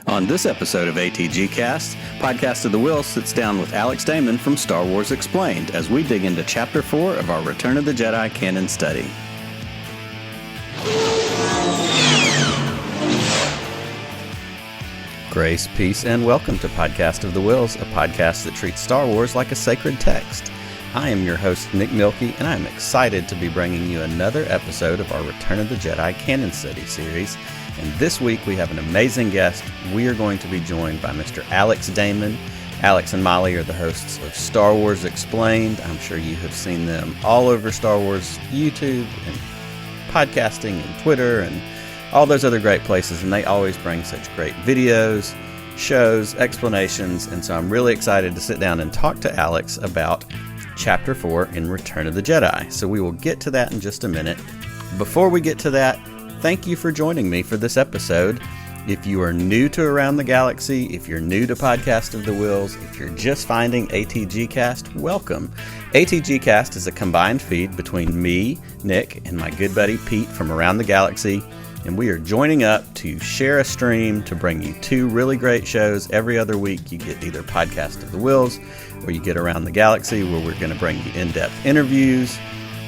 On this episode of ATG Cast, Podcast of the Will sits down with Alex Damon from Star Wars Explained as we dig into Chapter 4 of our Return of the Jedi canon study. Grace, peace, and welcome to Podcast of the Wills, a podcast that treats Star Wars like a sacred text. I am your host, Nick Milkey, and I am excited to be bringing you another episode of our Return of the Jedi canon study series. And this week we have an amazing guest. We are going to be joined by Mr. Alex Damon. Alex and Mollie are the hosts of Star Wars Explained. I'm sure you have seen them all over Star Wars YouTube and podcasting and Twitter and all those other great places. And they always bring such great videos, shows, explanations. And so I'm really excited to sit down and talk to Alex about Chapter 4 in Return of the Jedi. So we will get to that in just a minute. Before we get to that, thank you for joining me for this episode. If you are new to Around the Galaxy, if you're new to Podcast of the Wills, if you're just finding ATG Cast, welcome. ATG Cast is a combined feed between me, Nick, and my good buddy Pete from Around the Galaxy, and we are joining up to share a stream to bring you two really great shows. Every other week you get either Podcast of the Wills or you get Around the Galaxy, where we're going to bring you in-depth interviews,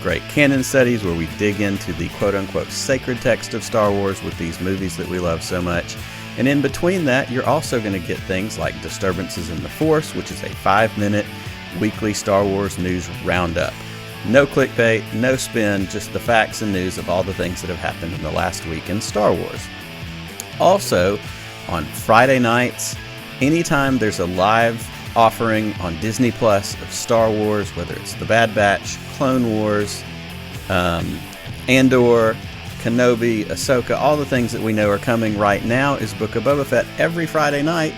great canon studies where we dig into the quote-unquote sacred text of Star Wars with these movies that we love so much. And in between that, you're also going to get things like Disturbances in the Force, which is a 5-minute weekly Star Wars news roundup. No clickbait, no spin, just the facts and news of all the things that have happened in the last week in Star Wars. Also, on Friday nights, anytime there's a live offering on Disney Plus of Star Wars, whether it's The Bad Batch, Clone Wars, Andor, Kenobi, Ahsoka, all the things that we know are coming right now is Book of Boba Fett. Every Friday night,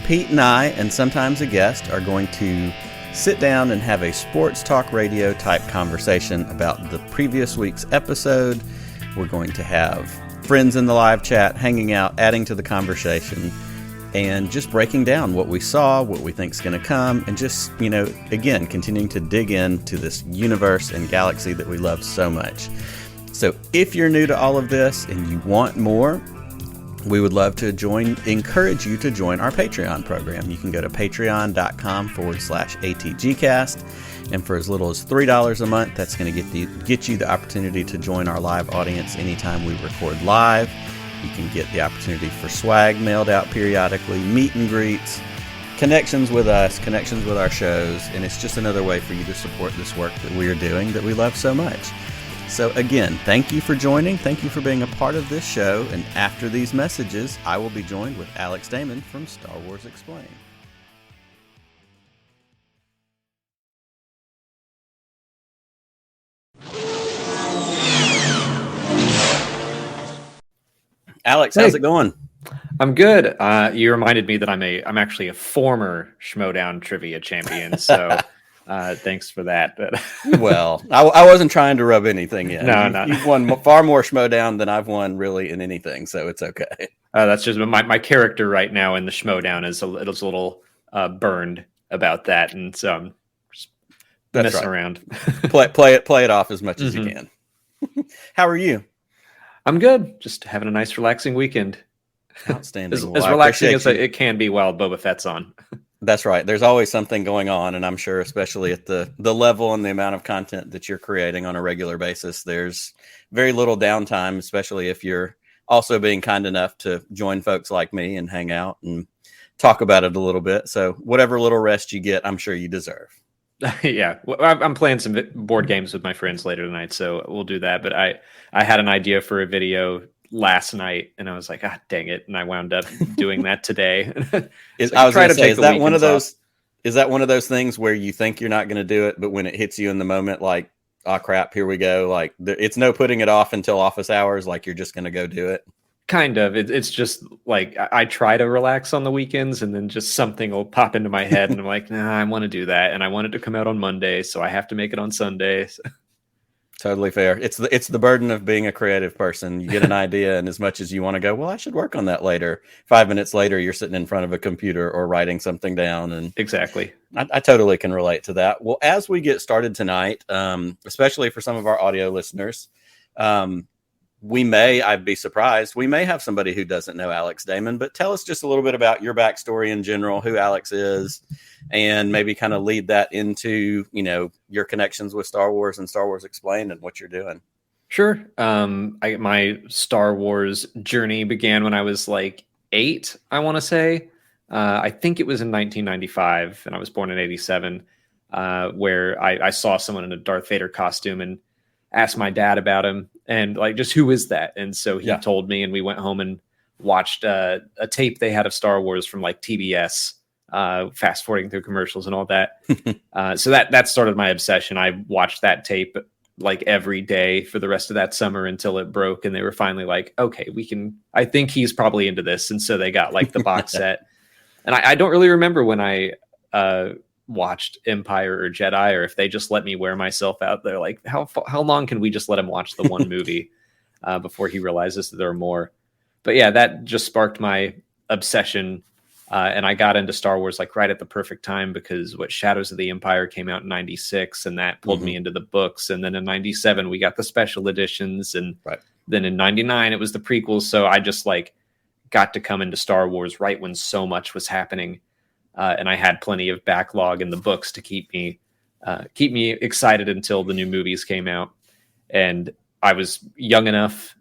Pete and I, and sometimes a guest, are going to sit down and have a sports talk radio type conversation about the previous week's episode. We're going to have friends in the live chat, hanging out, adding to the conversation, and just breaking down what we saw, what we think is going to come, and just, again, continuing to dig into this universe and galaxy that we love so much. So if you're new to all of this and you want more, we would love to encourage you to join our Patreon program. You can go to patreon.com/ATGcast, and for as little as $3 a month, that's going to get you the opportunity to join our live audience anytime we record live. You can get the opportunity for swag mailed out periodically, meet and greets, connections with us, connections with our shows, and it's just another way for you to support this work that we are doing that we love so much. So again, thank you for joining. Thank you for being a part of this show. And after these messages, I will be joined with Alex Damon from Star Wars Explained. Alex, how's it going? I'm good. You reminded me that I'm actually a former Schmoedown trivia champion, so thanks for that. Well, I wasn't trying to rub anything in. No. You've won far more Schmoedown than I've won really in anything, so it's okay. That's just my character right now in the Schmoedown is a little burned about that, and so I'm just messing around. play it off as much as you can. How are you? I'm good. Just having a nice, relaxing weekend. Outstanding. As relaxing as it can be while Boba Fett's on. That's right. There's always something going on, and I'm sure, especially at the level and the amount of content that you're creating on a regular basis, there's very little downtime, especially if you're also being kind enough to join folks like me and hang out and talk about it a little bit. So whatever little rest you get, I'm sure you deserve. Yeah, I'm playing some board games with my friends later tonight, so we'll do that. But I had an idea for a video last night, and I was like, dang it, and I wound up doing that today. Is that one of those things where you think you're not going to do it, but when it hits you in the moment, like, oh crap, here we go. Like, it's no putting it off until office hours. Like, you're just going to go do it. Kind of. It's just like I try to relax on the weekends, and then just something will pop into my head, and I'm like, nah, I want to do that, and I want it to come out on Monday, so I have to make it on Sunday. Totally fair. It's the burden of being a creative person. You get an idea, and as much as you want to go, well, I should work on that later, 5 minutes later, you're sitting in front of a computer or writing something down. And exactly. I totally can relate to that. Well, as we get started tonight, especially for some of our audio listeners, I'd be surprised, we may have somebody who doesn't know Alex Damon, but tell us just a little bit about your backstory in general, who Alex is, and maybe kind of lead that into, your connections with Star Wars and Star Wars Explained and what you're doing. Sure. My Star Wars journey began when I was like 8, I want to say. I think it was in 1995, and I was born in 87, where I saw someone in a Darth Vader costume and asked my dad about him and like, just who is that? And so he told me, and we went home and watched a tape they had of Star Wars from like TBS, fast forwarding through commercials and all that. So that started my obsession. I watched that tape like every day for the rest of that summer until it broke, and they were finally like, okay, I think he's probably into this. And so they got like the box set. And I don't really remember when I watched Empire or Jedi, or if they just let me wear myself out there. Like, how long can we just let him watch the one movie before he realizes that there are more? But yeah, that just sparked my obsession. And I got into Star Wars like right at the perfect time, because Shadows of the Empire came out in 96, and that pulled me into the books. And then in 97, we got the special editions. And then in 99, it was the prequels. So I just like got to come into Star Wars right when so much was happening. And I had plenty of backlog in the books to keep me excited until the new movies came out. And I was young enough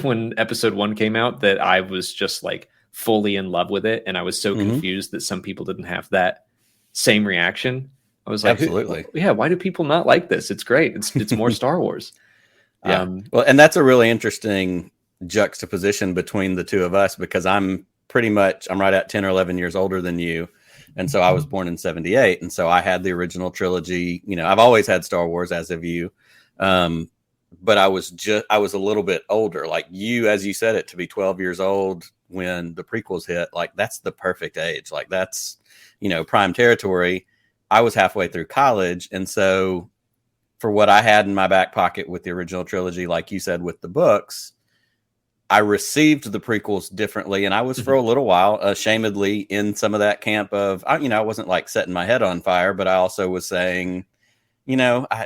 when episode 1 came out that I was just like fully in love with it. And I was so confused that some people didn't have that same reaction. I was like, absolutely. Why do people not like this? It's great. It's more Star Wars. Well, and that's a really interesting juxtaposition between the two of us, because I'm right at 10 or 11 years older than you. And so I was born in 78. And so I had the original trilogy. I've always had Star Wars, as have you. But I was a little bit older, like you, as you said it, to be 12 years old when the prequels hit. Like, that's the perfect age. Like, that's, prime territory. I was halfway through college. And so for what I had in my back pocket with the original trilogy, like you said, with the books, I received the prequels differently. And I was for a little while, ashamedly, in some of that camp of, I wasn't like setting my head on fire, but I also was saying, I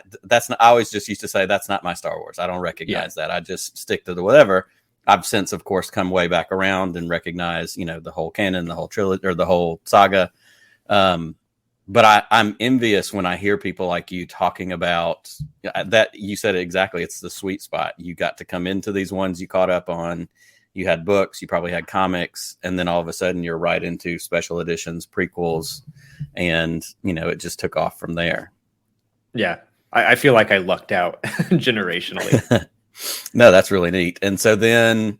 always just used to say, that's not my Star Wars. I don't recognize that. I just stick to the whatever. I've since, of course, come way back around and recognize, the whole canon, the whole trilogy, or the whole saga. But I'm envious when I hear people like you talking about that. You said it exactly. It's the sweet spot. You got to come into these ones you caught up on. You had books, you probably had comics, and then all of a sudden you're right into special editions, prequels, and, it just took off from there. Yeah. I feel like I lucked out generationally. No, that's really neat. And so then,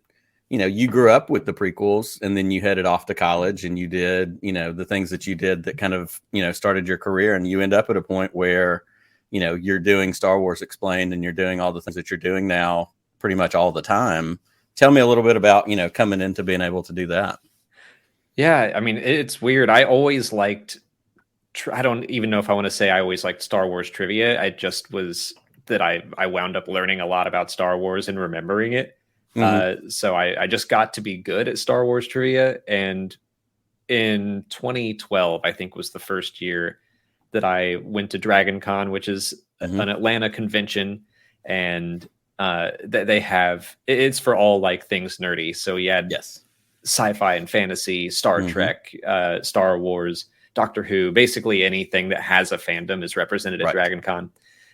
you grew up with the prequels, and then you headed off to college, and you did, the things that you did that kind of, started your career, and you end up at a point where, you're doing Star Wars Explained, and you're doing all the things that you're doing now pretty much all the time. Tell me a little bit about, coming into being able to do that. Yeah. I mean, it's weird. I always liked, I don't even know if I want to say I always liked Star Wars trivia. I just was that I wound up learning a lot about Star Wars and remembering it. So I just got to be good at Star Wars trivia. And in 2012, I think, was the first year that I went to Dragon Con, which is an Atlanta convention. And they have, it's for all like things nerdy. So you had sci-fi and fantasy, Star Trek, Star Wars, Doctor Who, basically anything that has a fandom is represented at Dragon Con.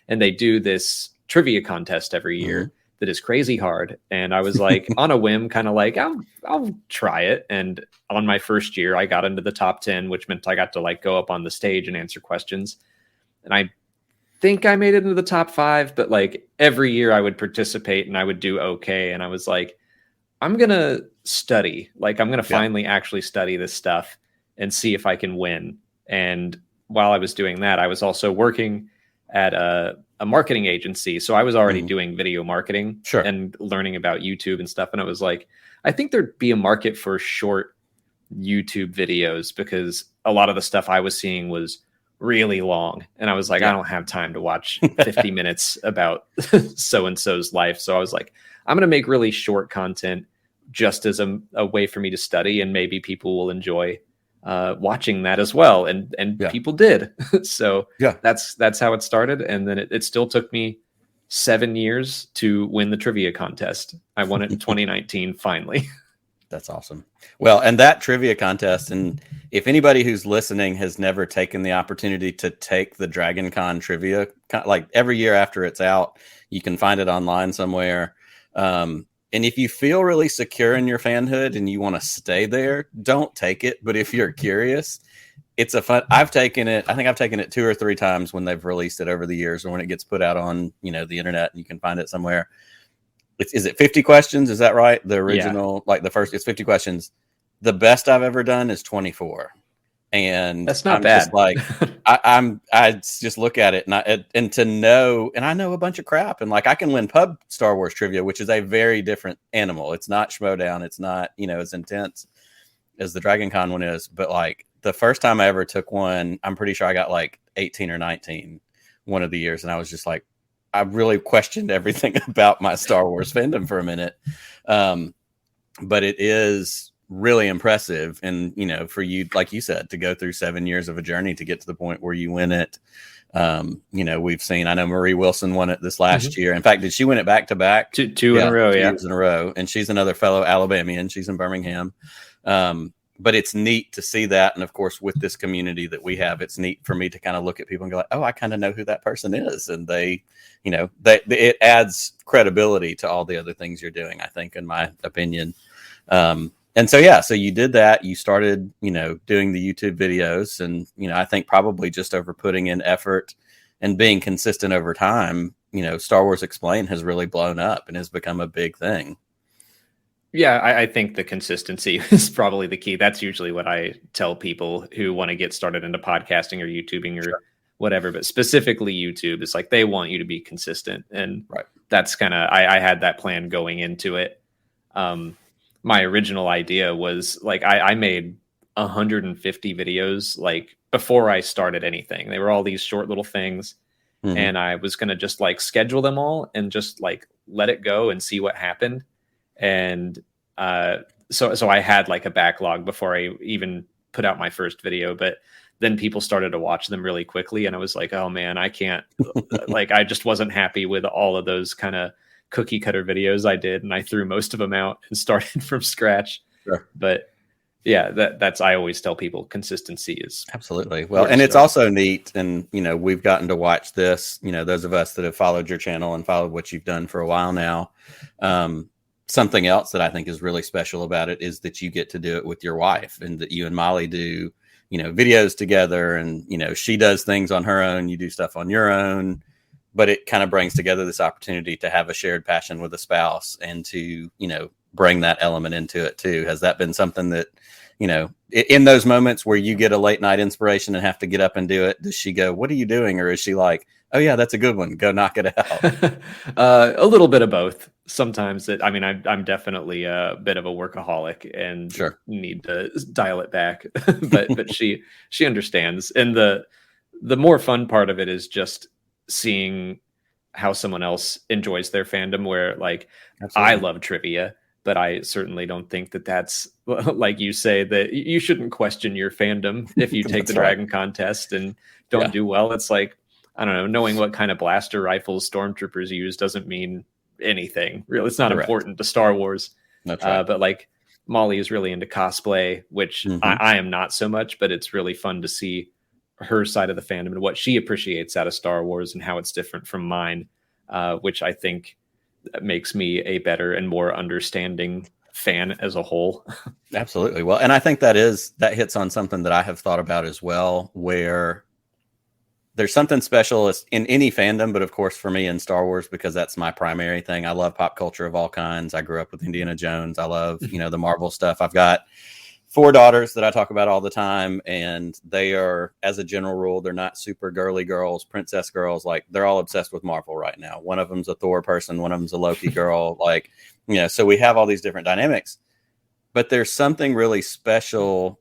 And they do this trivia contest every year that is crazy hard. And I was like, on a whim, kind of like, I'll try it. And on my first year, I got into the top 10, which meant I got to like go up on the stage and answer questions. And I think I made it into the top 5, but like every year I would participate and I would do okay. And I was like, I'm going to study. Like, I'm going to finally actually study this stuff and see if I can win. And while I was doing that, I was also working at a marketing agency. So I was already doing video marketing and learning about YouTube and stuff. And I was like, I think there'd be a market for short YouTube videos, because a lot of the stuff I was seeing was really long. And I was like, I don't have time to watch 50 minutes about so-and-so's life. So I was like, I'm going to make really short content just as a way for me to study, and maybe people will enjoy watching that as well. And people did. So that's how it started. And then it still took me 7 years to win the trivia contest. I won it in 2019, finally. That's awesome. Well, and that trivia contest, and if anybody who's listening has never taken the opportunity to take the Dragon Con trivia, like every year after it's out, you can find it online somewhere. And if you feel really secure in your fanhood and you want to stay there, don't take it. But if you're curious, it's a fun. I've taken it 2 or 3 times when they've released it over the years, or when it gets put out on, the internet and you can find it somewhere. Is it 50 questions? Is that right? The original, like the first, it's 50 questions. The best I've ever done is 24. And that's not I'm bad. Just like, I just look at it and to know, and I know a bunch of crap, and like I can win pub Star Wars trivia, which is a very different animal. It's not Schmoedown. It's not, as intense as the Dragon Con one is. But like the first time I ever took one, I'm pretty sure I got like 18 or 19 one of the years. And I was just like, I really questioned everything about my Star Wars fandom for a minute. But it is really impressive. And, for you, like you said, to go through 7 years of a journey to get to the point where you win it. We've seen, I know Marie Wilson won it this last year. In fact, did she win it back to back? Two in a row. 2 years in a row. And she's another fellow Alabamian. She's in Birmingham. But it's neat to see that. And of course, with this community that we have, it's neat for me to kind of look at people and go like, oh, I kind of know who that person is. And they, it adds credibility to all the other things you're doing, I think, in my opinion. And so you did that. You started, doing the YouTube videos, and, I think probably just over putting in effort and being consistent over time, Star Wars Explained has really blown up and has become a big thing. Yeah, I think the consistency is probably the key. That's usually what I tell people who want to get started into podcasting or YouTubing or whatever, but specifically YouTube. It's like they want you to be consistent. And that's kind of, I had that plan going into it. My original idea was like, I made 150 videos like before I started anything. They were all these short little things. And I was going to just like schedule them all and just like let it go and see what happened. And so I had like a backlog before I even put out my first video, but then people started to watch them really quickly. And I was like, oh man, I can't, like, I just wasn't happy with all of those kind of cookie cutter videos I did. And I threw most of them out and started from scratch. Sure. But yeah, that's, I always tell people consistency is absolutely. Well, and it's also neat. And, we've gotten to watch this, those of us that have followed your channel and followed what you've done for a while now. Something else that I think is really special about it is that you get to do it with your wife, and that you and Mollie do, videos together, and, she does things on her own, you do stuff on your own, but it kind of brings together this opportunity to have a shared passion with a spouse and to, bring that element into it too. Has that been something that, in those moments where you get a late night inspiration and have to get up and do it, does she go, what are you doing? Or is she like, oh yeah, that's a good one, go knock it out? A little bit of both. Sometimes I'm definitely a bit of a workaholic and need to dial it back, but she understands. And the more fun part of it is just seeing how someone else enjoys their fandom, where like, absolutely. I love trivia, but I certainly don't think that that's, like you say, that you shouldn't question your fandom if you take the Dragon contest and don't do well. It's like, I don't know, knowing what kind of blaster rifles stormtroopers use doesn't mean anything. Really, it's not important to Star Wars. That's right. But like Mollie is really into cosplay, which I am not so much, but it's really fun to see her side of the fandom and what she appreciates out of Star Wars and how it's different from mine, which I think makes me a better and more understanding fan as a whole. Absolutely. Well, and I think that hits on something that I have thought about as well, where there's something special in any fandom, but of course for me in Star Wars, because that's my primary thing. I love pop culture of all kinds. I grew up with Indiana Jones. I love, the Marvel stuff. I've got 4 daughters that I talk about all the time, and they are, as a general rule, they're not super girly girls, princess girls. Like, they're all obsessed with Marvel right now. One of them's a Thor person. One of them's a Loki girl. Like, so we have all these different dynamics, but there's something really special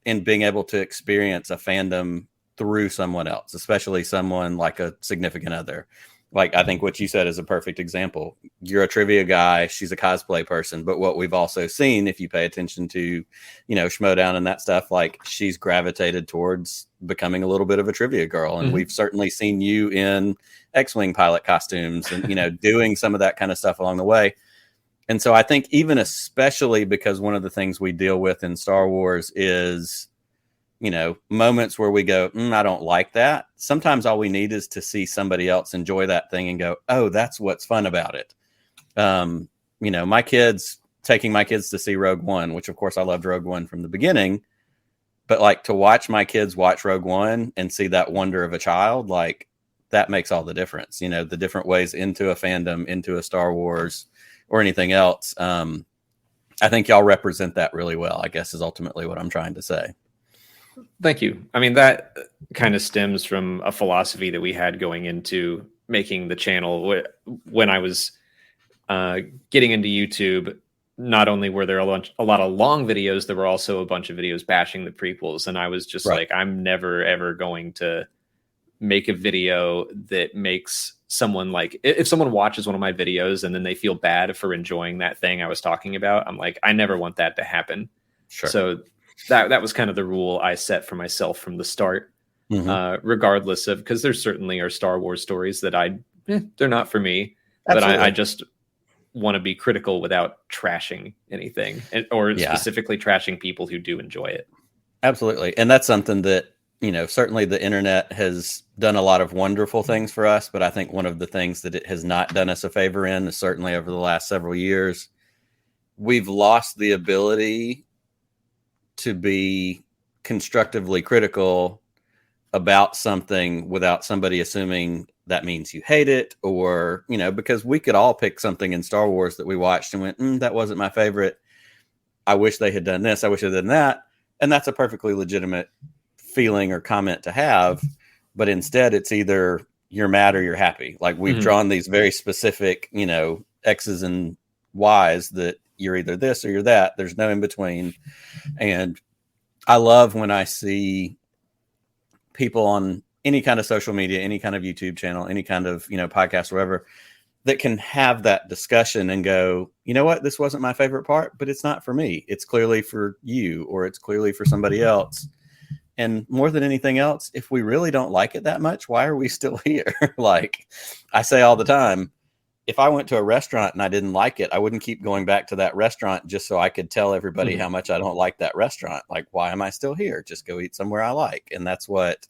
in being able to experience a fandom through someone else, especially someone like a significant other. Like, I think what you said is a perfect example. You're a trivia guy. She's a cosplay person. But what we've also seen, if you pay attention to, Schmoedown and that stuff, like, she's gravitated towards becoming a little bit of a trivia girl. And we've certainly seen you in X-Wing pilot costumes and, doing some of that kind of stuff along the way. And so I think even especially because one of the things we deal with in Star Wars is, moments where we go, I don't like that. Sometimes all we need is to see somebody else enjoy that thing and go, oh, that's what's fun about it. Taking my kids to see Rogue One, which of course I loved Rogue One from the beginning, but like to watch my kids watch Rogue One and see that wonder of a child, like that makes all the difference. The different ways into a fandom, into a Star Wars or anything else. I think y'all represent that really well, I guess is ultimately what I'm trying to say. Thank you. I mean, that kind of stems from a philosophy that we had going into making the channel. When I was getting into YouTube, not only were there a lot of long videos, there were also a bunch of videos bashing the prequels. And I was just like, I'm never, ever going to make a video that makes someone like, if someone watches one of my videos and then they feel bad for enjoying that thing I was talking about, I'm like, I never want that to happen. Sure. So that was kind of the rule I set for myself from the start, regardless of, because there certainly are Star Wars stories that they're not for me, Absolutely. But I just want to be critical without trashing anything or specifically trashing people who do enjoy it. Absolutely. And that's something that, certainly the internet has done a lot of wonderful things for us, but I think one of the things that it has not done us a favor in is certainly over the last several years, we've lost the ability to be constructively critical about something without somebody assuming that means you hate it or, because we could all pick something in Star Wars that we watched and went, that wasn't my favorite. I wish they had done this. I wish they had done that. And that's a perfectly legitimate feeling or comment to have. But instead it's either you're mad or you're happy. Like we've drawn these very specific, X's and Y's that you're either this or you're that. There's no in between. And I love when I see people on any kind of social media, any kind of YouTube channel, any kind of, podcast, whatever, that can have that discussion and go, you know what, this wasn't my favorite part, but it's not for me. It's clearly for you, or it's clearly for somebody else. And more than anything else, if we really don't like it that much, why are we still here? Like I say all the time, if I went to a restaurant and I didn't like it, I wouldn't keep going back to that restaurant just so I could tell everybody how much I don't like that restaurant. Like, why am I still here? Just go eat somewhere I like. And that's what,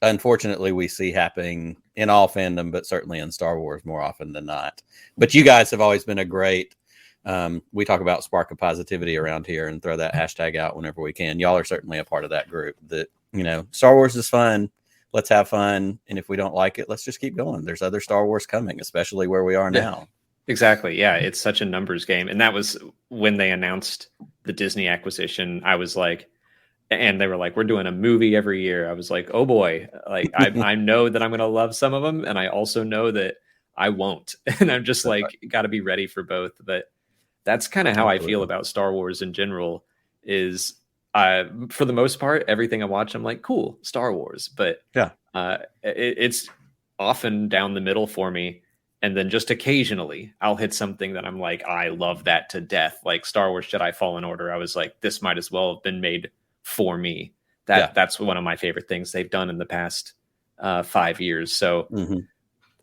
unfortunately, we see happening in all fandom, but certainly in Star Wars more often than not. But you guys have always been a great, we talk about spark of positivity around here and throw that hashtag out whenever we can. Y'all are certainly a part of that group that, Star Wars is fun. Let's have fun. And if we don't like it, let's just keep going. There's other Star Wars coming, especially where we are now. Exactly. Yeah. It's such a numbers game. And that was when they announced the Disney acquisition. I was like, and they were like, we're doing a movie every year. I was like, oh boy, like I know that I'm going to love some of them. And I also know that I won't. And I'm just like, got to be ready for both. But that's kind of how I feel about Star Wars in general is for the most part, everything I watch, I'm like, cool, Star Wars. But it's often down the middle for me. And then just occasionally I'll hit something that I'm like, I love that to death. Like Star Wars Jedi Fallen Order. I was like, this might as well have been made for me. That's one of my favorite things they've done in the past 5 years. So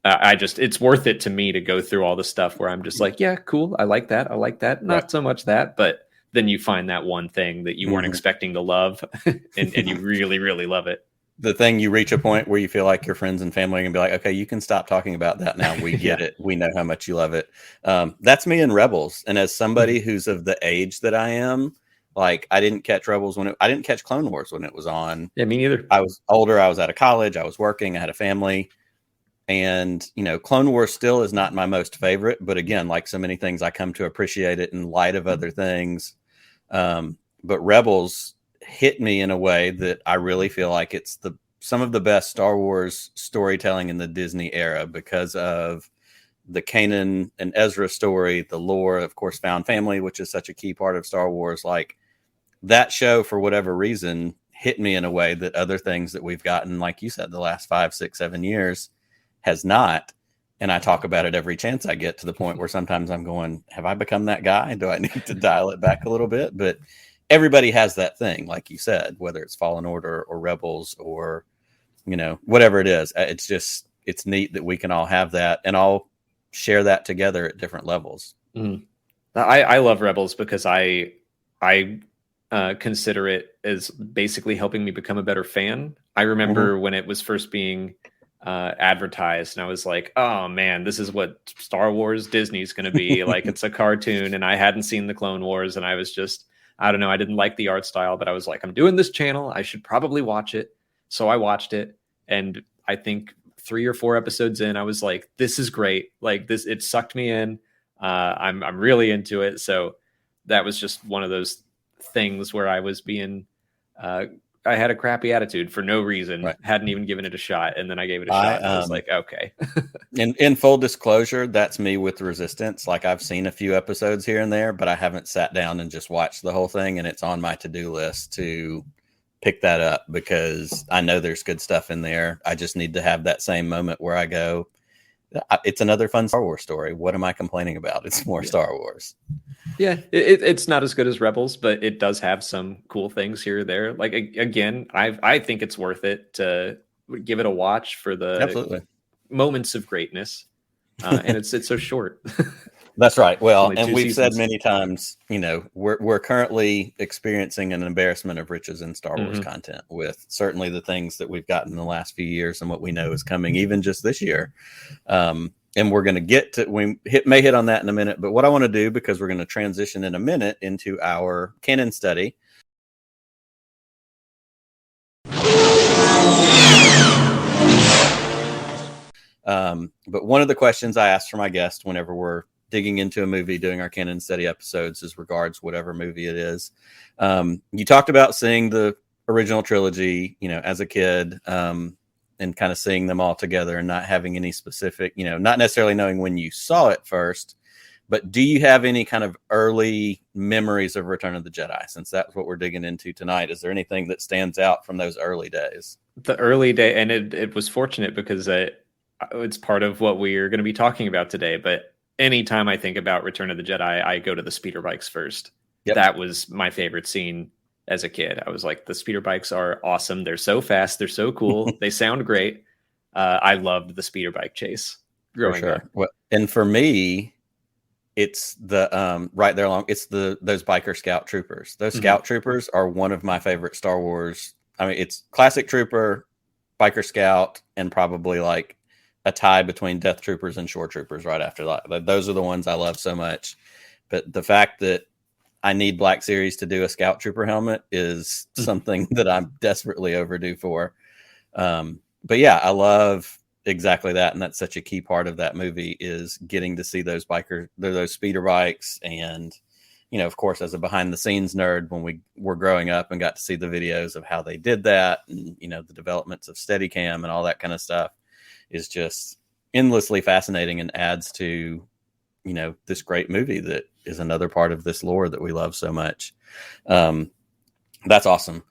it's worth it to me to go through all the stuff where I'm just like, yeah, cool. I like that. Not so much that, but then you find that one thing that you weren't expecting to love and you really, really love it. The thing you reach a point where you feel like your friends and family can be like, okay, you can stop talking about that now. We get it. We know how much you love it. That's me in Rebels. And as somebody who's of the age that I am, like I didn't catch Rebels I didn't catch Clone Wars when it was on. Yeah, me neither. I was older. I was out of college. I was working. I had a family. And, Clone Wars still is not my most favorite. But again, like so many things, I come to appreciate it in light of other things. But Rebels hit me in a way that I really feel like it's some of the best Star Wars storytelling in the Disney era because of the Canon and Ezra story, the lore, of course, found family, which is such a key part of Star Wars. Like that show, for whatever reason, hit me in a way that other things that we've gotten, like you said, the last 5, 6, 7 years has not. And I talk about it every chance I get to the point where sometimes I'm going, have I become that guy? Do I need to dial it back a little bit? But everybody has that thing, like you said, whether it's Fallen Order or Rebels or, whatever it is. it's neat that we can all have that and all share that together at different levels. I love Rebels because I consider it as basically helping me become a better fan. I remember when it was first being advertised, and I was like, oh man, this is what Star Wars Disney's going to be. Like, it's a cartoon, and I hadn't seen the Clone Wars, and I was just, I don't know, I didn't like the art style, but I was like, I'm doing this channel, I should probably watch it. So I watched it, and I think 3 or 4 episodes in, I was like, this is great. Like, this, it sucked me in. I'm really into it. So that was just one of those things where I was being, I had a crappy attitude for no reason, Right. Hadn't even given it a shot. And then I gave it a shot. And I was like, okay. in full disclosure, that's me with Resistance. Like, I've seen a few episodes here and there, but I haven't sat down and just watched the whole thing. And it's on my to-do list to pick that up because I know there's good stuff in there. I just need to have that same moment where I go, it's another fun Star Wars story. What am I complaining about? It's more Star Wars. Yeah, it's not as good as Rebels, but it does have some cool things here or there. Like, again, I think it's worth it to give it a watch for the Absolutely moments of greatness. And it's so short. That's right. Well, and we've seasons. said many times, you know, we're currently experiencing an embarrassment of riches in Star Wars content with certainly the things that we've gotten in the last few years and what we know is coming even just this year. And we're going to get to, we may hit on that in a minute, but what I want to do, because we're going to transition in a minute into our canon study. But one of the questions I asked for my guest whenever we're digging into a movie, doing our canon study episodes, is regards whatever movie it is. You talked about seeing the original trilogy, you know, as a kid, and kind of seeing them all together and not having any specific, you know, not necessarily knowing when you saw it first, but do you have any kind of early memories of Return of the Jedi? Since that's what we're digging into tonight, is there anything that stands out from those early days? The early day, and it was fortunate because it's part of what we're going to be talking about today. But anytime I think about Return of the Jedi, I go to the speeder bikes first. Yep. That was my favorite scene as a kid. I was like, the speeder bikes are awesome. They're so fast. They're so cool. They sound great. I loved the speeder bike chase growing up. Well, and for me, it's the right there along. It's those biker scout troopers. Those scout troopers are one of my favorite Star Wars. I mean, it's classic trooper, biker scout, and probably like a tie between Death Troopers and Shore Troopers right after that. Those are the ones I love so much. But the fact that I need Black Series to do a Scout Trooper helmet is something that I'm desperately overdue for. But yeah, I love exactly that. And that's such a key part of that movie, is getting to see those speeder bikes. And, you know, of course, as a behind the scenes nerd, when we were growing up and got to see the videos of how they did that, and, you know, the developments of Steadicam and all that kind of stuff is just endlessly fascinating and adds to, you know, this great movie that is another part of this lore that we love so much. That's awesome.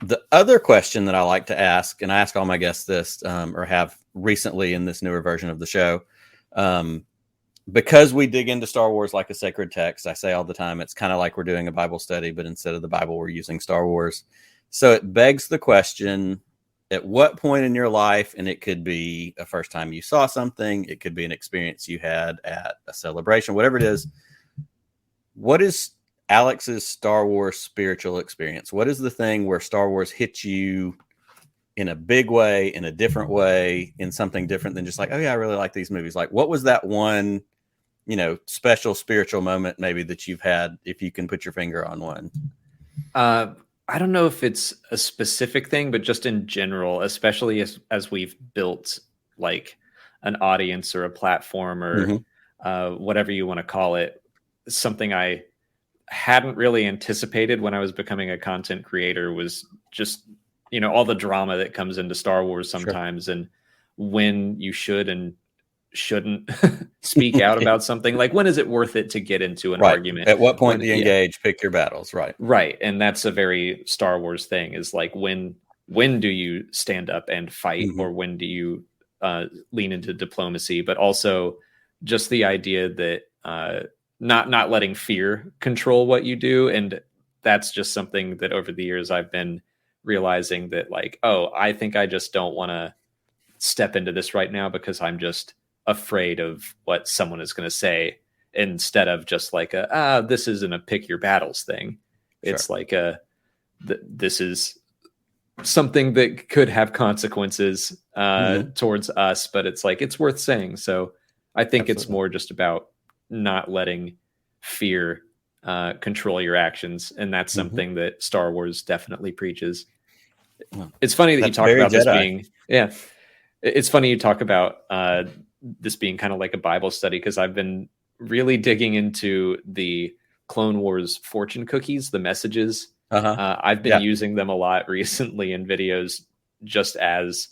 The other question that I like to ask, and I ask all my guests this, or have recently in this newer version of the show, because we dig into Star Wars like a sacred text, I say all the time, it's kind of like we're doing a Bible study, but instead of the Bible, we're using Star Wars. So it begs the question, at what point in your life, and it could be a first time you saw something, it could be an experience you had at a celebration, whatever it is, what is Alex's Star Wars spiritual experience? What is the thing where Star Wars hits you in a big way, in a different way, in something different than just like, oh yeah, I really like these movies? Like, what was that one, you know, special spiritual moment maybe that you've had, if you can put your finger on one? I don't know if it's a specific thing, but just in general, especially as we've built like an audience or a platform or whatever you want to call it, something I hadn't really anticipated when I was becoming a content creator was just, you know, all the drama that comes into Star Wars sometimes, and when you should and shouldn't speak out about something. Like, when is it worth it to get into an argument? At what point do you engage? Pick your battles. Right. And that's a very Star Wars thing, is like, when do you stand up and fight, or when do you lean into diplomacy? But also just the idea that not letting fear control what you do. And that's just something that over the years I've been realizing that, like, oh, I think I just don't want to step into this right now because I'm just afraid of what someone is going to say, instead of just like this isn't a pick your battles thing. Sure. It's like this is something that could have consequences towards us, but it's like, it's worth saying. So I think It's more just about not letting fear control your actions. And that's something that Star Wars definitely preaches. It's funny that you talk about this being, it's funny you talk about this being kind of like a Bible study, because I've been really digging into the Clone Wars fortune cookies, the messages. I've been using them a lot recently in videos, just as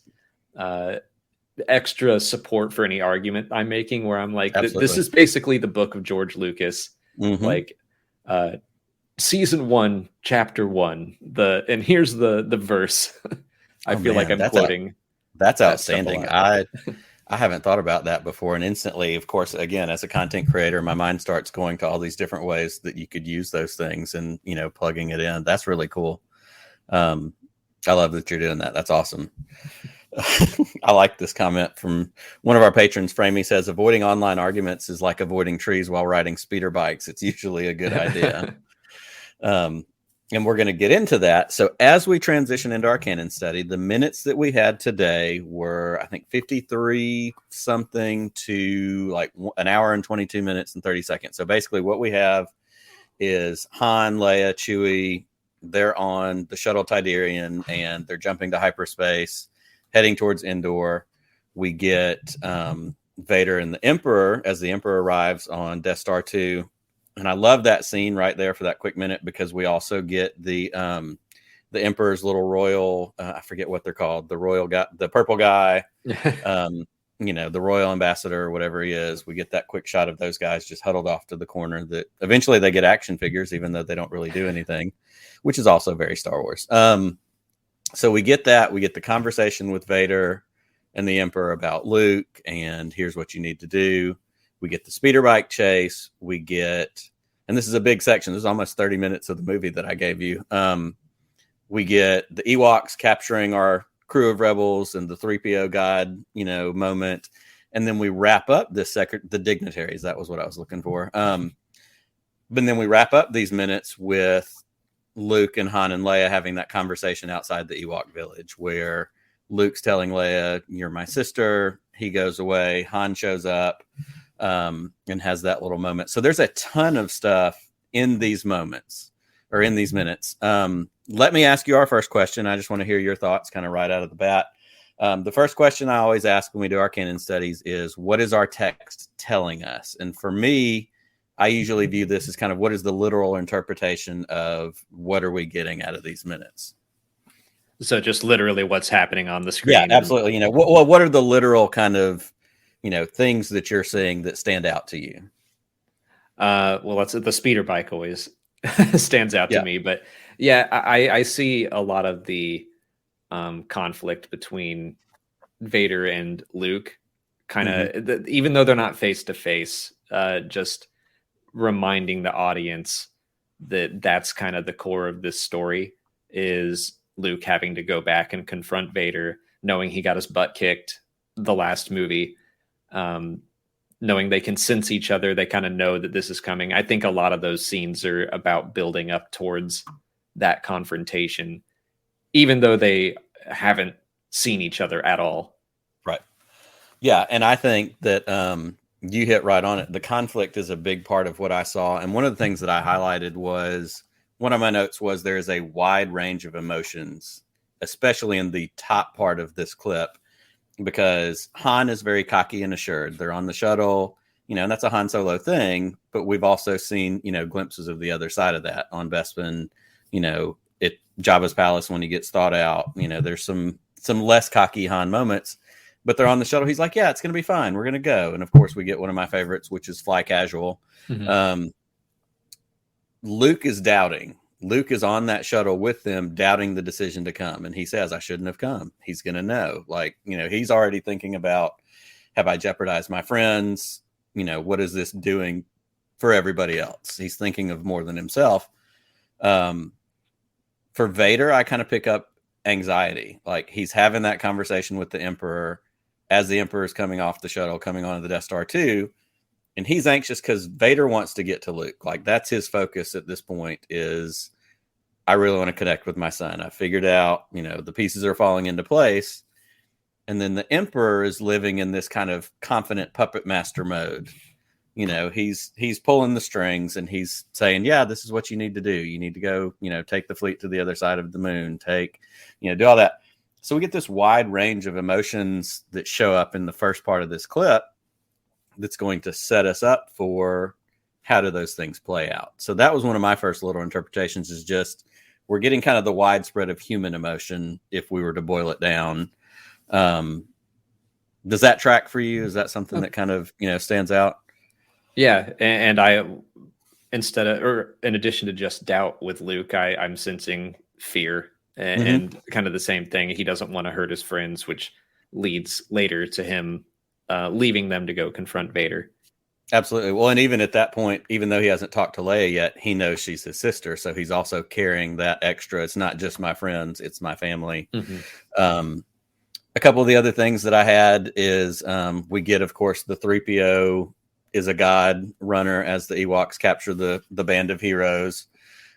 extra support for any argument I'm making, where I'm like, this is basically the book of George Lucas, like season 1, chapter 1, and here's the verse. I feel like I'm quoting. That's outstanding. I haven't thought about that before. And instantly, of course, again, as a content creator, my mind starts going to all these different ways that you could use those things and, plugging it in. That's really cool. I love that you're doing that. That's awesome. I like this comment from one of our patrons, Framey, says, avoiding online arguments is like avoiding trees while riding speeder bikes. It's usually a good idea. And we're going to get into that. So as we transition into our canon study, the minutes that we had today were, I think, 53 something to like an hour and 22 minutes and 30 seconds. So basically what we have is Han, Leia, Chewie. They're on the shuttle Tidarian and they're jumping to hyperspace, heading towards Endor. We get Vader and the Emperor as the Emperor arrives on Death Star 2. And I love that scene right there for that quick minute, because we also get the Emperor's little royal, I forget what they're called, the royal guy, the purple guy, the royal ambassador or whatever he is. We get that quick shot of those guys just huddled off to the corner. That eventually they get action figures, even though they don't really do anything, which is also very Star Wars. So we get that. We get the conversation with Vader and the Emperor about Luke, and here's what you need to do. We get the speeder bike chase. We get, and this is a big section. This is almost 30 minutes of the movie that I gave you. We get the Ewoks capturing our crew of rebels and the 3PO god, moment. And then we wrap up this the dignitaries. That was what I was looking for. But then we wrap up these minutes with Luke and Han and Leia having that conversation outside the Ewok village, where Luke's telling Leia, "You're my sister." He goes away. Han shows up. And has that little moment. So there's a ton of stuff in these moments, or in these minutes. Let me ask you our first question. I just want to hear your thoughts kind of right out of the bat. The first question I always ask when we do our canon studies is, what is our text telling us? And for me, I usually view this as kind of, what is the literal interpretation of what are we getting out of these minutes? So just literally what's happening on the screen. Yeah, absolutely. What are the literal kind of things that you're seeing that stand out to you? Well, that's the speeder bike always stands out to me, but I see a lot of the conflict between Vader and Luke, kind of, even though they're not face to face, just reminding the audience that that's kind of the core of this story, is Luke having to go back and confront Vader, knowing he got his butt kicked the last movie. Knowing they can sense each other, they kind of know that this is coming. I think a lot of those scenes are about building up towards that confrontation, even though they haven't seen each other at all. Right. Yeah. And I think that you hit right on it. The conflict is a big part of what I saw. And one of the things that I highlighted was, one of my notes was, there is a wide range of emotions, especially in the top part of this clip, because Han is very cocky and assured. They're on the shuttle, and that's a Han Solo thing, but we've also seen, glimpses of the other side of that on Bespin, at Jabba's palace when he gets thawed out. There's some less cocky Han moments, but they're on the shuttle. He's like, yeah, it's going to be fine. We're going to go. And of course we get one of my favorites, which is fly casual. Luke is doubting. Luke is on that shuttle with them, doubting the decision to come. And he says, I shouldn't have come. He's going to know. He's already thinking about, have I jeopardized my friends? What is this doing for everybody else? He's thinking of more than himself. For Vader, I kind of pick up anxiety. He's having that conversation with the Emperor. as the Emperor is coming off the shuttle, coming onto the Death Star 2. And he's anxious because Vader wants to get to Luke. Like, that's his focus at this point is, I really want to connect with my son. I figured out, the pieces are falling into place. And then the Emperor is living in this kind of confident puppet master mode. He's pulling the strings and he's saying, yeah, this is what you need to do. You need to go, take the fleet to the other side of the moon, do all that. So we get this wide range of emotions that show up in the first part of this clip that's going to set us up for how do those things play out. So that was one of my first little interpretations, is just we're getting kind of the widespread of human emotion if we were to boil it down. Does that track for you? Is that something that kind of, stands out? Yeah. And in addition to just doubt with Luke, I'm sensing fear and kind of the same thing. He doesn't want to hurt his friends, which leads later to him leaving them to go confront Vader. Absolutely. Well, and even at that point, even though he hasn't talked to Leia yet, he knows she's his sister. So he's also carrying that extra. It's not just my friends, it's my family. A couple of the other things that I had is we get, of course, the 3PO is a god runner as the Ewoks capture the band of heroes.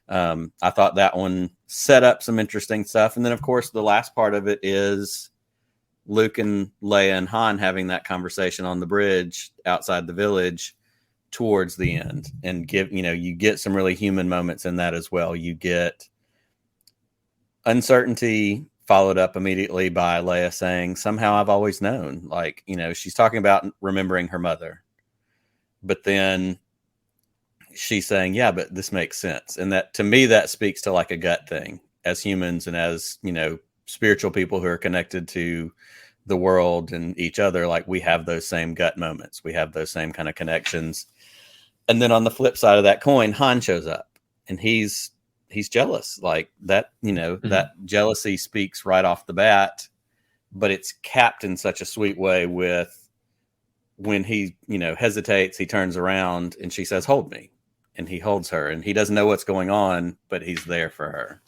I thought that one set up some interesting stuff. And then, of course, the last part of it is Luke and Leia and Han having that conversation on the bridge outside the village towards the end, and you get some really human moments in that as well. You get uncertainty followed up immediately by Leia saying, somehow I've always known, she's talking about remembering her mother, but then she's saying, yeah, but this makes sense. And that, to me, that speaks to like a gut thing as humans and as, spiritual people who are connected to the world and each other. Like, we have those same gut moments. We have those same kind of connections. And then on the flip side of that coin, Han shows up and he's jealous. Like that, that jealousy speaks right off the bat, but it's capped in such a sweet way with when he, hesitates, he turns around and she says, hold me. And he holds her and he doesn't know what's going on, but he's there for her.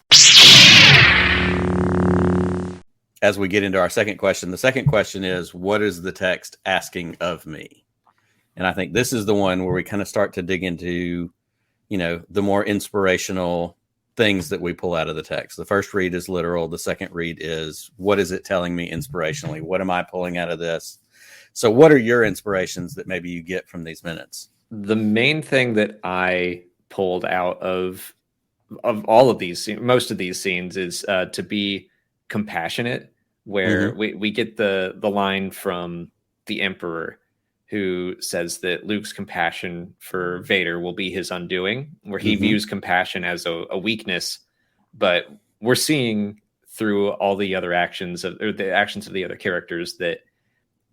As we get into our second question, the second question is, what is the text asking of me? And I think this is the one where we kind of start to dig into, the more inspirational things that we pull out of the text. The first read is literal. The second read is, what is it telling me inspirationally? What am I pulling out of this? So what are your inspirations that maybe you get from these minutes? The main thing that I pulled out of all of these, most of these scenes, is to be compassionate, where we get the line from the Emperor who says that Luke's compassion for Vader will be his undoing, where he views compassion as a weakness, but we're seeing through all the other actions of the other characters that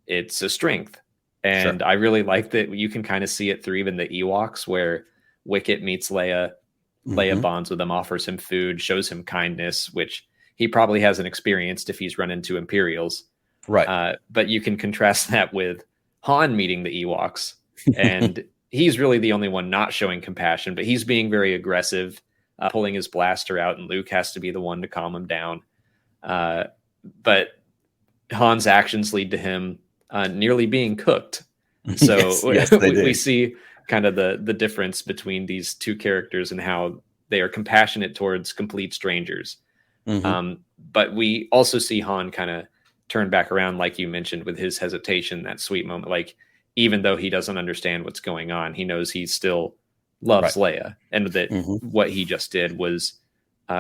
it's a strength. And I really like that you can kind of see it through even the Ewoks, where Wicket meets Leia. Leia bonds with him, offers him food, shows him kindness, which he probably hasn't experienced if he's run into Imperials. Right. But you can contrast that with Han meeting the Ewoks, and he's really the only one not showing compassion, but he's being very aggressive, pulling his blaster out, and Luke has to be the one to calm him down. But Han's actions lead to him nearly being cooked. So yes, we see kind of the difference between these two characters and how they are compassionate towards complete strangers. But we also see Han kind of turn back around, like you mentioned, with his hesitation, that sweet moment. Like, even though he doesn't understand what's going on, he knows he still loves Leia, and that what he just did was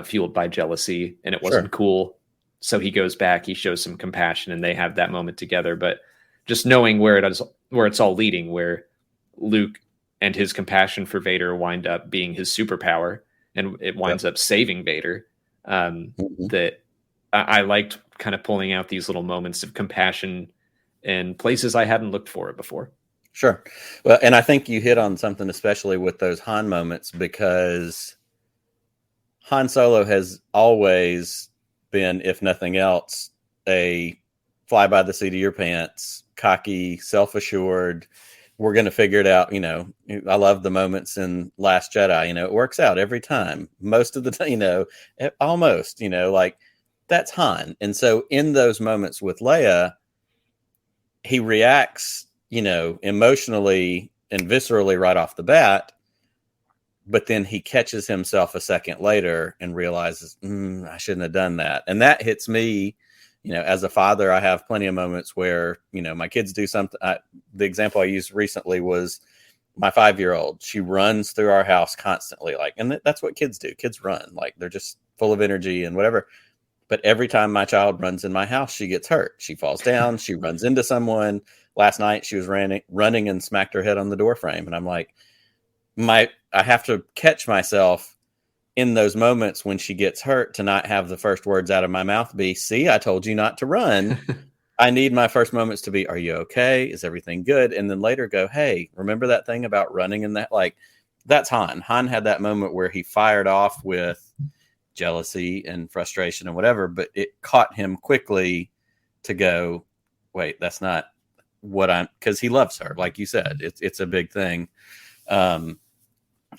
fueled by jealousy, and it wasn't cool. So he goes back, he shows some compassion, and they have that moment together. But just knowing where it's all leading, where Luke and his compassion for Vader wind up being his superpower, and it winds up saving Vader. That I liked kind of pulling out these little moments of compassion in places I hadn't looked for it before. Sure. Well, and I think you hit on something, especially with those Han moments, because Han Solo has always been, if nothing else, a fly by the seat of your pants, cocky, self-assured. We're going to figure it out. I love the moments in Last Jedi. It works out every time. Most of the time, almost, like, that's Han. And so in those moments with Leia, he reacts, emotionally and viscerally right off the bat, but then he catches himself a second later and realizes, I shouldn't have done that. And that hits me, as a father. I have plenty of moments where, my kids do something. The example I used recently was my 5-year-old. She runs through our house constantly. And that's what kids do. Kids run, they're just full of energy and whatever. But every time my child runs in my house, she gets hurt. She falls down. She runs into someone. Last night, she was running and smacked her head on the door frame. And I'm like, I have to catch myself in those moments when she gets hurt to not have the first words out of my mouth be, see, I told you not to run. I need my first moments to be, are you okay? Is everything good? And then later go, hey, remember that thing about running and that? That's Han. Han had that moment where he fired off with jealousy and frustration and whatever, but it caught him quickly to go, wait, that's not what because he loves her. Like you said, it's a big thing.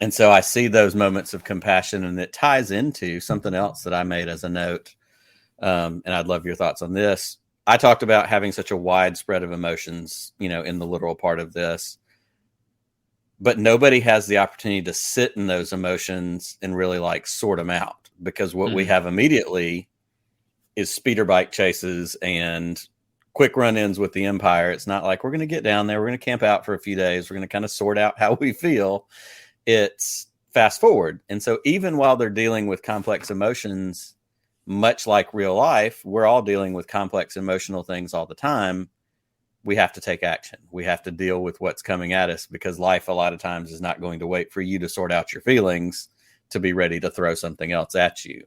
And so I see those moments of compassion, and it ties into something else that I made as a note. And I'd love your thoughts on this. I talked about having such a wide spread of emotions, in the literal part of this, but nobody has the opportunity to sit in those emotions and really sort them out, because what we have immediately is speeder bike chases and quick run-ins with the Empire. It's not like we're going to get down there, we're going to camp out for a few days, we're going to kind of sort out how we feel. It's fast forward. And so even while they're dealing with complex emotions, much like real life, we're all dealing with complex emotional things all the time. We have to take action. We have to deal with what's coming at us, because life a lot of times is not going to wait for you to sort out your feelings to be ready to throw something else at you.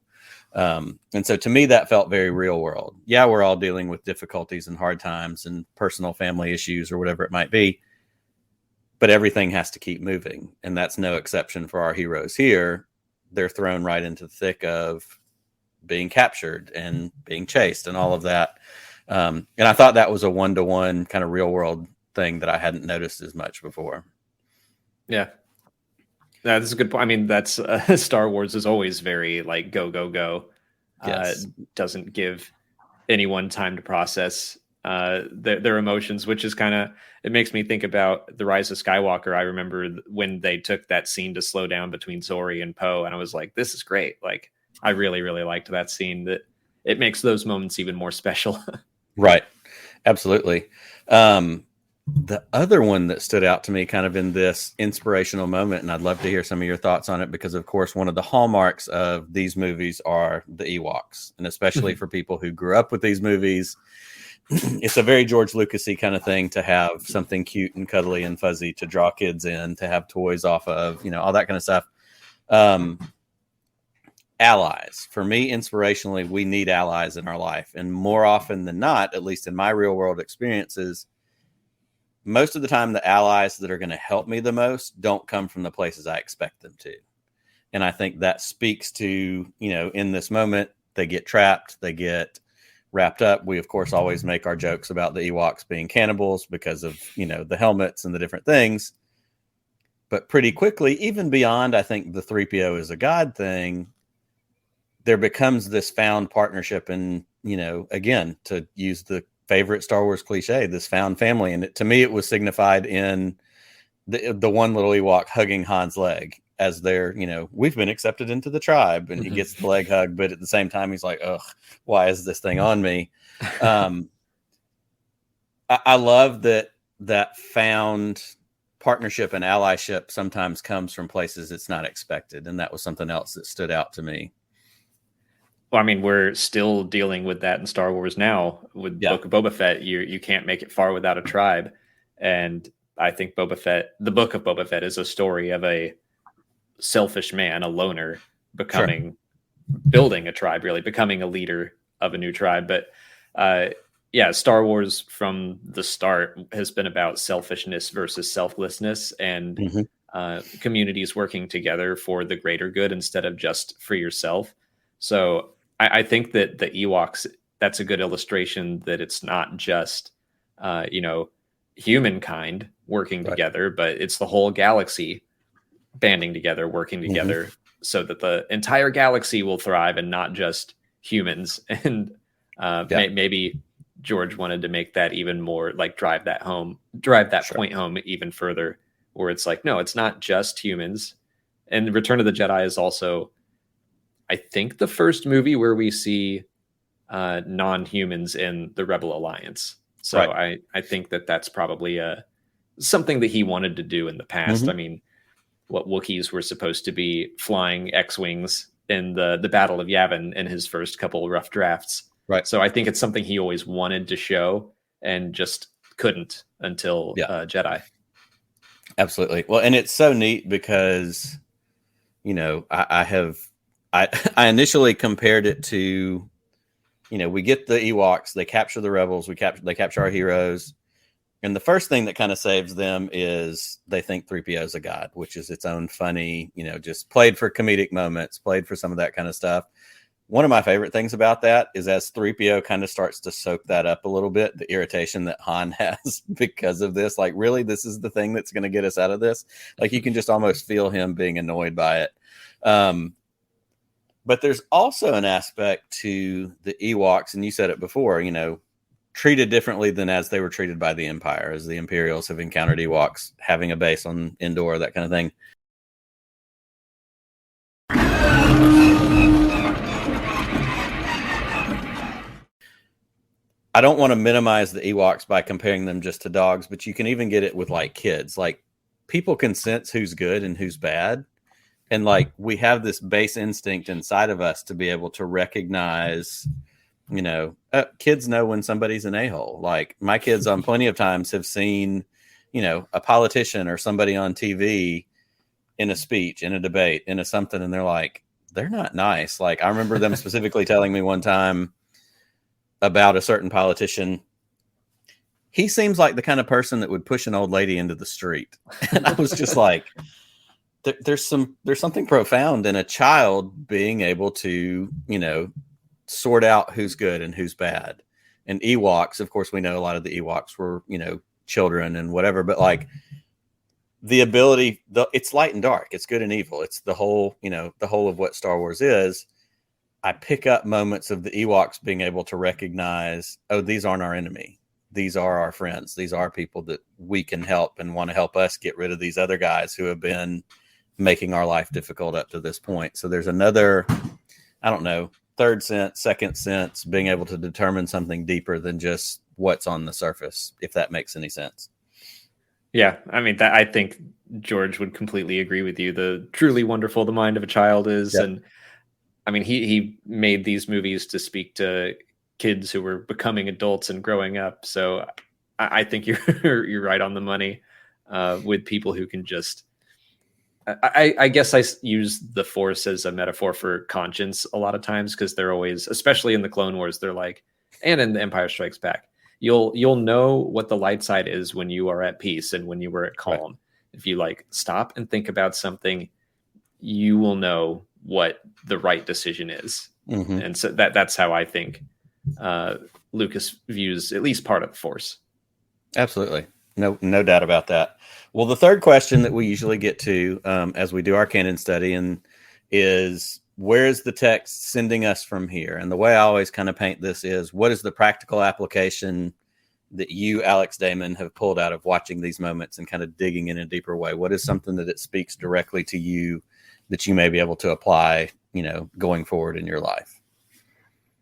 And so to me, that felt very real world. Yeah, we're all dealing with difficulties and hard times and personal family issues or whatever it might be, but everything has to keep moving. And that's no exception for our heroes here. They're thrown right into the thick of being captured and being chased and all of that. And I thought that was a one-to-one kind of real world thing that I hadn't noticed as much before. Yeah. That's a good point. I mean, that's Star Wars is always very go, go, go. Yes. Doesn't give anyone time to process their emotions, which is it makes me think about The Rise of Skywalker. I remember when they took that scene to slow down between Zori and Poe, and I was like, this is great. I really, really liked that scene. That it makes those moments even more special. Right. Absolutely. The other one that stood out to me kind of in this inspirational moment, and I'd love to hear some of your thoughts on it, because of course, one of the hallmarks of these movies are the Ewoks, and especially for people who grew up with these movies, it's a very George Lucas-y kind of thing to have something cute and cuddly and fuzzy to draw kids in, to have toys off of, all that kind of stuff. Allies. For me, inspirationally, we need allies in our life. And more often than not, at least in my real world experiences, most of the time, the allies that are going to help me the most don't come from the places I expect them to. And I think that speaks to, in this moment, they get trapped, they get wrapped up. We, of course, always make our jokes about the Ewoks being cannibals because of, the helmets and the different things. But pretty quickly, even beyond, I think, the 3PO is a god thing, there becomes this found partnership. And, again, to use the favorite Star Wars cliche, this found family. And to me, it was signified in the one little Ewok hugging Han's leg as they're, we've been accepted into the tribe, and he gets the leg hug, but at the same time, he's like, ugh, why is this thing on me? I love that found partnership and allyship sometimes comes from places it's not expected. And that was something else that stood out to me. Well, I mean, we're still dealing with that in Star Wars now with Book of Boba Fett. You can't make it far without a tribe. And I think the Book of Boba Fett is a story of a selfish man, a loner, building a tribe, really becoming a leader of a new tribe. But Star Wars from the start has been about selfishness versus selflessness, and communities working together for the greater good instead of just for yourself. So I think that the Ewoks, that's a good illustration that it's not just, humankind working together, but it's the whole galaxy banding together, working together so that the entire galaxy will thrive and not just humans. And maybe George wanted to make that even more like drive that point home even further, where it's like, no, it's not just humans. And Return of the Jedi is also, I think, the first movie where we see non-humans in the Rebel Alliance. So right. I think that's probably something that he wanted to do in the past. Mm-hmm. I mean, what Wookiees were supposed to be flying X-Wings in the Battle of Yavin in his first couple rough drafts. Right. So I think it's something he always wanted to show and just couldn't until Jedi. Absolutely. Well, and it's so neat because, you know, I initially compared it to, you know, we get the Ewoks, they capture the rebels, they capture our heroes. And the first thing that kind of saves them is they think 3PO is a god, which is its own funny, you know, just played for comedic moments, played for some of that kind of stuff. One of my favorite things about that is as 3PO kind of starts to soak that up a little bit, the irritation that Han has because of this. Like, really, this is the thing that's going to get us out of this? Like, you can just almost feel him being annoyed by it. But there's also an aspect to the Ewoks, and you said it before, you know, treated differently than as they were treated by the Empire, as the Imperials have encountered Ewoks having a base on Endor, that kind of thing. I don't want to minimize the Ewoks by comparing them just to dogs, but you can even get it with like kids. Like, people can sense who's good and who's bad. And like, we have this base instinct inside of us to be able to recognize, you know, kids know when somebody's an a-hole. Like, my kids on plenty of times have seen, you know, a politician or somebody on TV in a speech, in a debate, in a something, and they're like, they're not nice. Like, I remember them specifically telling me one time about a certain politician. He seems like the kind of person that would push an old lady into the street. And I was just like, there's something profound in a child being able to, you know, sort out who's good and who's bad. And Ewoks, of course, we know a lot of the Ewoks were, you know, children and whatever, but like the ability, it's light and dark, it's good and evil. It's the whole, you know, the whole of what Star Wars is. I pick up moments of the Ewoks being able to recognize, oh, these aren't our enemy. These are our friends. These are people that we can help and want to help us get rid of these other guys who have been making our life difficult up to this point. So there's another, I don't know, third sense, second sense, being able to determine something deeper than just what's on the surface, if that makes any sense. Yeah, I mean, I think George would completely agree with you. The truly wonderful the mind of a child is. Yep. And I mean, he made these movies to speak to kids who were becoming adults and growing up. So I think you're right on the money with people who can just, I guess I use the Force as a metaphor for conscience a lot of times, because they're always, especially in the Clone Wars, they're like, and in the Empire Strikes Back, you'll know what the light side is when you are at peace and when you were at calm. Right. If you like stop and think about something, you will know what the right decision is. Mm-hmm. And so that's how I think Lucas views at least part of the Force. Absolutely. No doubt about that. Well, the third question that we usually get to as we do our canon study is, where is the text sending us from here? And the way I always kind of paint this is, what is the practical application that you, Alex Damon, have pulled out of watching these moments and kind of digging in a deeper way? What is something that it speaks directly to you that you may be able to apply, you know, going forward in your life?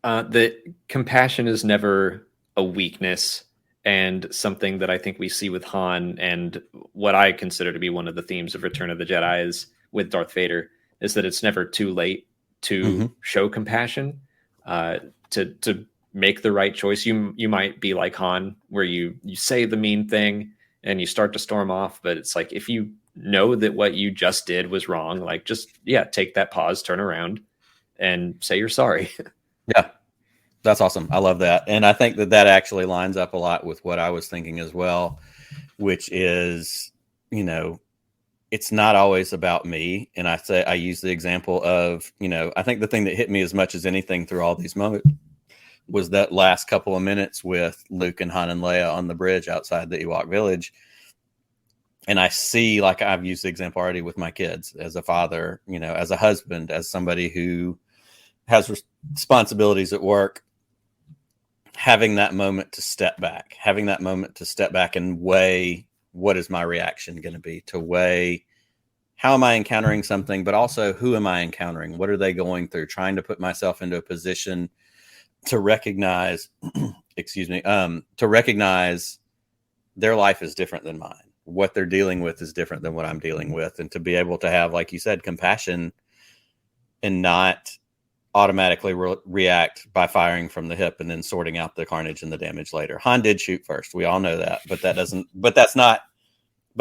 The compassion is never a weakness, and something that I think we see with Han, and what I consider to be one of the themes of Return of the Jedi is with Darth Vader, is that it's never too late to show compassion, to make the right choice. You might be like Han, where you say the mean thing and you start to storm off, but it's like, if you know that what you just did was wrong, like, just take that pause, turn around and say you're sorry. Yeah. That's awesome. I love that. And I think that actually lines up a lot with what I was thinking as well, which is, you know, it's not always about me. And I use the example of, you know, I think the thing that hit me as much as anything through all these moments was that last couple of minutes with Luke and Han and Leia on the bridge outside the Ewok village. And I see, like, I've used the example already with my kids, as a father, you know, as a husband, as somebody who has responsibilities at work. having that moment to step back, and weigh, what is my reaction going to be, to weigh how am I encountering something, but also who am I encountering? What are they going through? Trying to put myself into a position to recognize, to recognize their life is different than mine. What they're dealing with is different than what I'm dealing with. And to be able to have, like you said, compassion and not automatically react by firing from the hip and then sorting out the carnage and the damage later. Han did shoot first. We all know that, but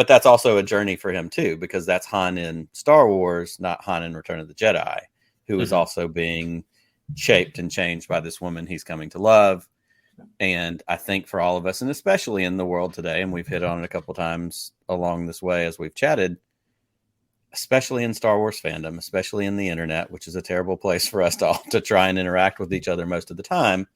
that's also a journey for him too, because that's Han in Star Wars, not Han in Return of the Jedi, who is also being shaped and changed by this woman he's coming to love. And I think for all of us, and especially in the world today, and we've hit on it a couple times along this way as we've chatted, especially in Star Wars fandom, especially in the internet, which is a terrible place for us to all to try and interact with each other most of the time.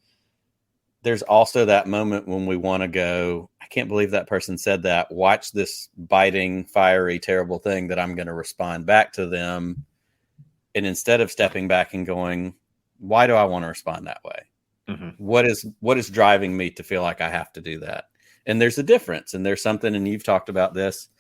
There's also that moment when we want to go, I can't believe that person said that. Watch this biting, fiery, terrible thing that I'm going to respond back to them. And instead of stepping back and going, why do I want to respond that way? What is driving me to feel like I have to do that? And there's a difference, and there's something, and you've talked about this,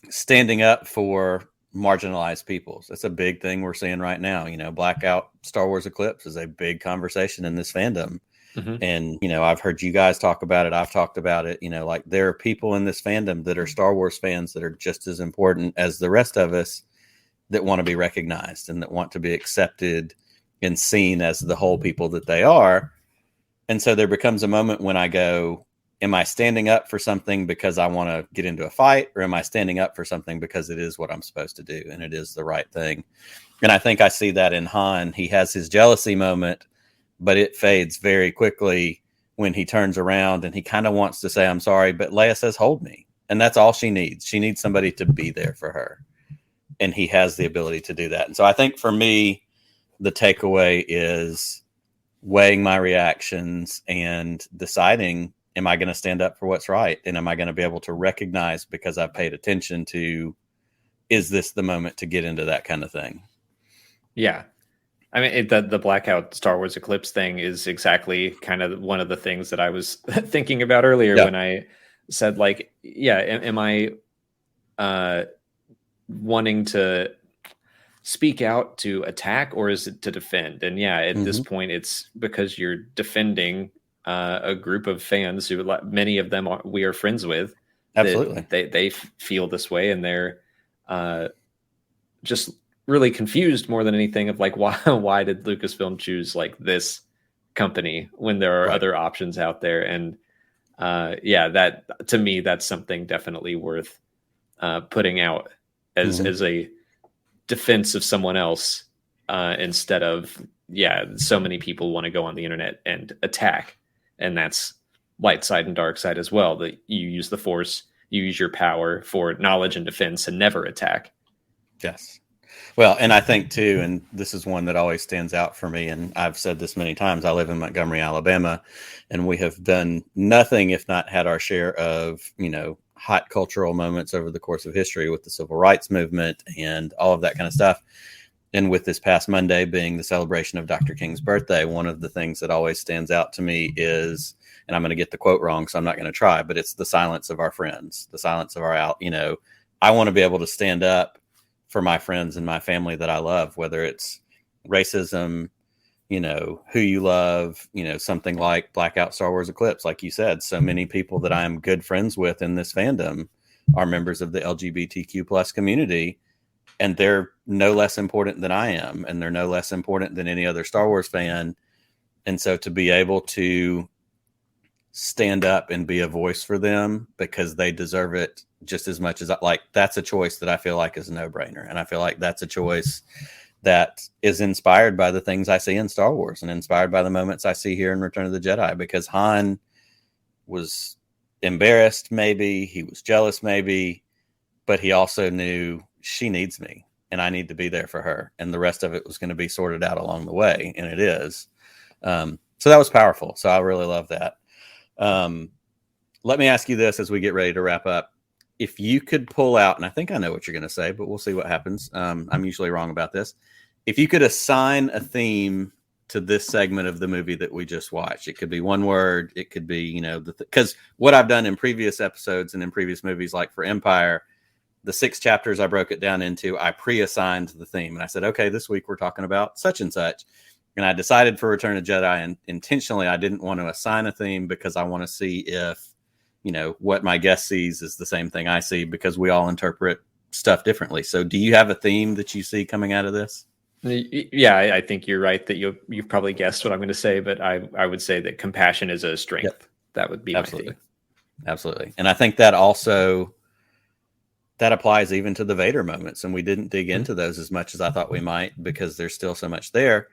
standing up for marginalized peoples. That's a big thing we're seeing right now. Blackout Star Wars Eclipse is a big conversation in this fandom. And, I've heard you guys talk about it. I've talked about it, like there are people in this fandom that are Star Wars fans that are just as important as the rest of us, that want to be recognized and that want to be accepted and seen as the whole people that they are. And so there becomes a moment when I go, am I standing up for something because I want to get into a fight, or am I standing up for something because it is what I'm supposed to do and it is the right thing? And I think I see that in Han. He has his jealousy moment, but it fades very quickly when he turns around and he kind of wants to say, I'm sorry, but Leia says, hold me. And that's all she needs. She needs somebody to be there for her. And he has the ability to do that. And so I think for me, the takeaway is weighing my reactions and deciding, am I going to stand up for what's right? And am I going to be able to recognize, because I've paid attention to, is this the moment to get into that kind of thing? Yeah. I mean, the Blackout Star Wars Eclipse thing is exactly kind of one of the things that I was thinking about earlier when I said, like, am I wanting to speak out to attack, or is it to defend? And at this point, it's because you're defending a group of fans who, many of them we are friends with. Absolutely. They feel this way, and they're just really confused more than anything of like, why did Lucasfilm choose like this company when there are other options out there? And that, to me, that's something definitely worth putting out as a defense of someone else, instead of so many people want to go on the internet and attack, and that's light side and dark side as well, that you use the Force, you use your power for knowledge and defense, and never attack. Yes. Well, and I think too, and this is one that always stands out for me, and I've said this many times, I live in Montgomery, Alabama, and we have done nothing if not had our share of, hot cultural moments over the course of history with the civil rights movement and all of that kind of stuff. And with this past Monday being the celebration of Dr. King's birthday, one of the things that always stands out to me is, and I'm going to get the quote wrong, so I'm not going to try, but it's the silence of our friends, the silence of our I want to be able to stand up for my friends and my family that I love, whether it's racism, who you love, something like Blackout Star Wars Eclipse. Like you said, so many people that I'm good friends with in this fandom are members of the LGBTQ plus community, and they're no less important than I am, and they're no less important than any other Star Wars fan. And so to be able to stand up and be a voice for them because they deserve it just as much as that's a choice that I feel like is a no-brainer. And I feel like that's a choice that is inspired by the things I see in Star Wars and inspired by the moments I see here in Return of the Jedi, because Han was embarrassed, maybe he was jealous, maybe, but he also knew she needs me and I need to be there for her. And the rest of it was going to be sorted out along the way. And it is. So that was powerful. So I really love that. Let me ask you this as we get ready to wrap up. If you could pull out, and I think I know what you're going to say, but we'll see what happens. I'm usually wrong about this. If you could assign a theme to this segment of the movie that we just watched. It could be one word. It could be, you know, because what I've done in previous episodes and in previous movies, like for Empire, the 6 chapters I broke it down into, I pre-assigned the theme. And I said, okay, this week we're talking about such and such. And I decided for Return of Jedi, and intentionally I didn't want to assign a theme because I want to see if, you know, what my guest sees is the same thing I see, because we all interpret stuff differently. So do you have a theme that you see coming out of this? Yeah, I think you're right that you've probably guessed what I'm going to say, but I would say that compassion is a strength. Yep. That would be absolutely. My theme. Absolutely. And I think that also that applies even to the Vader moments. And we didn't dig into those as much as I thought we might, because there's still so much there.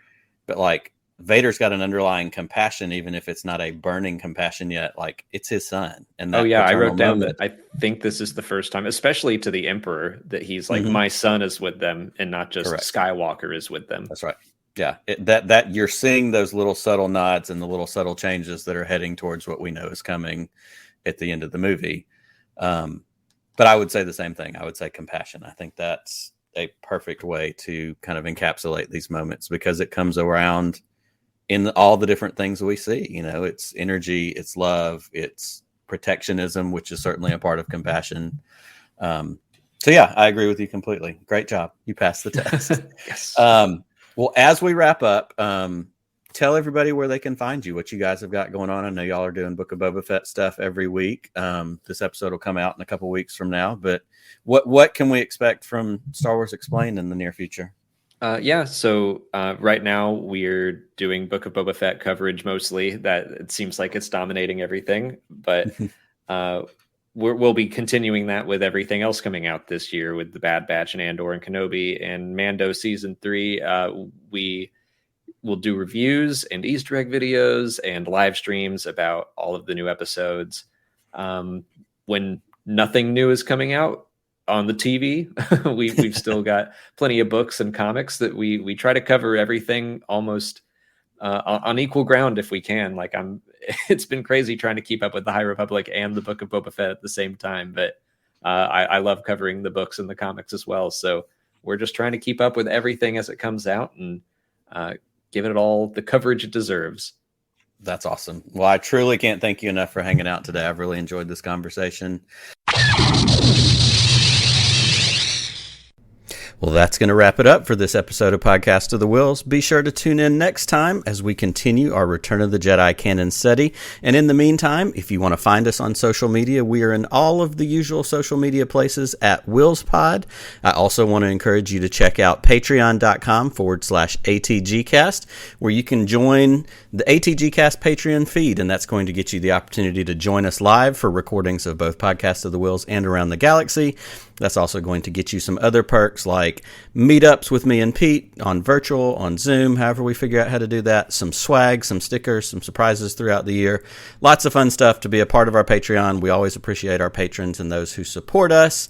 But like, Vader's got an underlying compassion, even if it's not a burning compassion yet. Like, it's his son. And I wrote down that I think this is the first time, especially to the Emperor, that he's like, my son is with them, and not just Correct. Skywalker is with them. That's right. Yeah, that you're seeing those little subtle nods and the little subtle changes that are heading towards what we know is coming at the end of the movie. But I would say the same thing. I would say compassion. I think that's a perfect way to kind of encapsulate these moments, because it comes around in all the different things we see. You know, it's energy, it's love, it's protectionism, which is certainly a part of compassion. So yeah, I agree with you completely. Great job. You passed the test. Yes. Well, as we wrap up, tell everybody where they can find you, what you guys have got going on. I know y'all are doing Book of Boba Fett stuff every week. This episode will come out in a couple weeks from now, but what can we expect from Star Wars Explained in the near future? So right now we're doing Book of Boba Fett coverage mostly. That it seems like it's dominating everything, but we'll be continuing that with everything else coming out this year, with the Bad Batch and Andor and Kenobi and Mando season 3. We will do reviews and Easter egg videos and live streams about all of the new episodes. When nothing new is coming out on the TV, we've still got plenty of books and comics that we try to cover everything almost on equal ground if we can. Like, it's been crazy trying to keep up with the High Republic and the Book of Boba Fett at the same time, but I love covering the books and the comics as well. So we're just trying to keep up with everything as it comes out and give it all the coverage it deserves. That's awesome. Well, I truly can't thank you enough for hanging out today. I've really enjoyed this conversation. Well, that's going to wrap it up for this episode of Podcast of the Wills. Be sure to tune in next time as we continue our Return of the Jedi canon study. And in the meantime, if you want to find us on social media, we are in all of the usual social media places at WillsPod. I also want to encourage you to check out patreon.com/ATGcast, where you can join the ATGcast Patreon feed, and that's going to get you the opportunity to join us live for recordings of both Podcast of the Wills and Around the Galaxy. That's also going to get you some other perks like meetups with me and Pete on virtual, on Zoom, however we figure out how to do that, some swag, some stickers, some surprises throughout the year. Lots of fun stuff to be a part of our Patreon. We always appreciate our patrons and those who support us.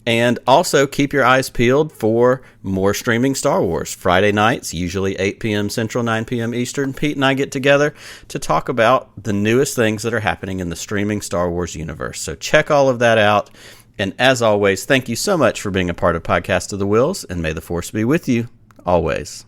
And also keep your eyes peeled for more streaming Star Wars. Friday nights, usually 8 p.m. Central, 9 p.m. Eastern, Pete and I get together to talk about the newest things that are happening in the streaming Star Wars universe. So check all of that out. And as always, thank you so much for being a part of Podcast of the Wills, and may the Force be with you always.